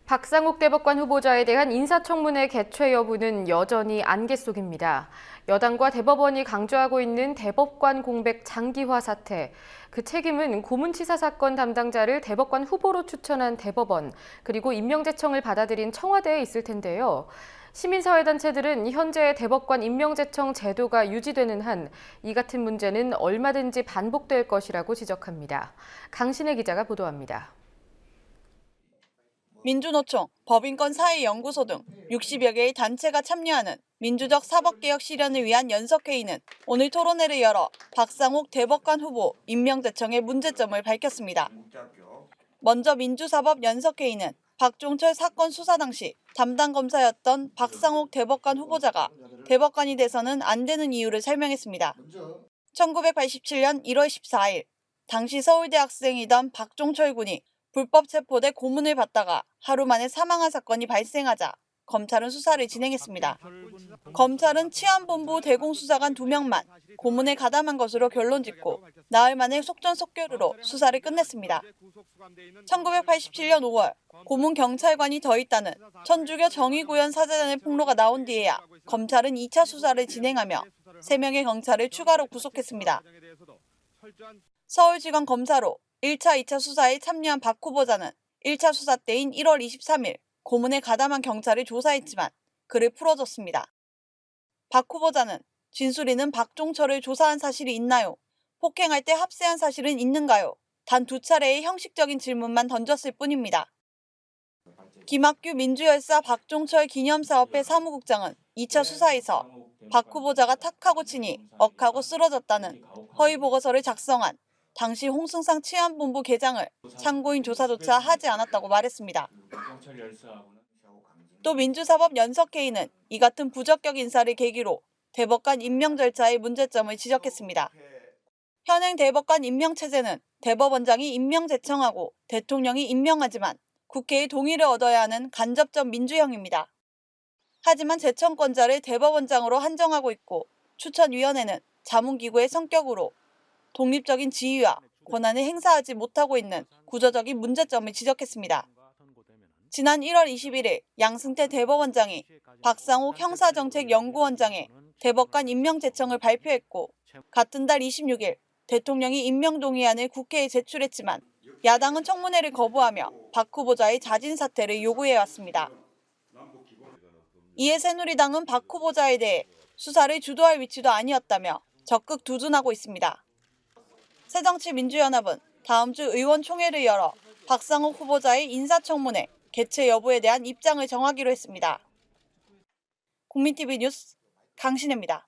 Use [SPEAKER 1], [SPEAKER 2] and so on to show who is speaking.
[SPEAKER 1] 박상욱 대법관 후보자에 대한 인사청문회 개최 여부는 여전히 안개 속입니다. 여당과 대법원이 강조하고 있는 대법관 공백 장기화 사태, 그 책임은 고문치사 사건 담당자를 대법관 후보로 추천한 대법원, 그리고 임명제청을 받아들인 청와대에 있을 텐데요. 시민사회단체들은 현재 대법관 임명제청 제도가 유지되는 한 이 같은 문제는 얼마든지 반복될 것이라고 지적합니다. 강신혜 기자가 보도합니다.
[SPEAKER 2] 민주노총, 법인권 사회연구소 등 60여 개의 단체가 참여하는 민주적 사법개혁 실현을 위한 연석회의는 오늘 토론회를 열어 박상욱 대법관 후보 임명제청의 문제점을 밝혔습니다. 먼저 민주사법 연석회의는 박종철 사건 수사 당시 담당 검사였던 박상욱 대법관 후보자가 대법관이 돼서는 안 되는 이유를 설명했습니다. 1987년 1월 14일, 당시 서울대 학생이던 박종철 군이 불법 체포돼 고문을 받다가 하루 만에 사망한 사건이 발생하자 검찰은 수사를 진행했습니다. 검찰은 치안본부 대공수사관 2명만 고문에 가담한 것으로 결론 짓고 나흘 만에 속전속결으로 수사를 끝냈습니다. 1987년 5월 고문 경찰관이 더 있다는 천주교 정의구현 사제단의 폭로가 나온 뒤에야 검찰은 2차 수사를 진행하며 3명의 경찰을 추가로 구속했습니다. 서울지검 검사로 1차, 2차 수사에 참여한 박 후보자는 1차 수사 때인 1월 23일 고문에 가담한 경찰을 조사했지만 그를 풀어줬습니다. 박 후보자는 진술인은 박종철을 조사한 사실이 있나요? 폭행할 때 합세한 사실은 있는가요? 단 2차례의 형식적인 질문만 던졌을 뿐입니다. 김학규 민주열사 박종철 기념사업회 사무국장은 2차 수사에서 박 후보자가 탁하고 치니 억하고 쓰러졌다는 허위보고서를 작성한 당시 홍승상 치안본부 계장을 참고인 조사조차 하지 않았다고 말했습니다. 또 민주사법 연석회의는 이 같은 부적격 인사를 계기로 대법관 임명 절차의 문제점을 지적했습니다. 현행 대법관 임명 체제는 대법원장이 임명 제청하고 대통령이 임명하지만 국회의 동의를 얻어야 하는 간접적 민주형입니다. 하지만 제청권자를 대법원장으로 한정하고 있고 추천위원회는 자문기구의 성격으로 독립적인 지위와 권한을 행사하지 못하고 있는 구조적인 문제점을 지적했습니다. 지난 1월 21일 양승태 대법원장이 박상욱 형사정책연구원장의 대법관 임명 제청을 발표했고 같은 달 26일 대통령이 임명 동의안을 국회에 제출했지만 야당은 청문회를 거부하며 박 후보자의 자진 사퇴를 요구해왔습니다. 이에 새누리당은 박 후보자에 대해 수사를 주도할 위치도 아니었다며 적극 두둔하고 있습니다. 새정치민주연합은 다음 주 의원총회를 열어 박상욱 후보자의 인사청문회 개최 여부에 대한 입장을 정하기로 했습니다. 국민TV 뉴스 강신혜입니다.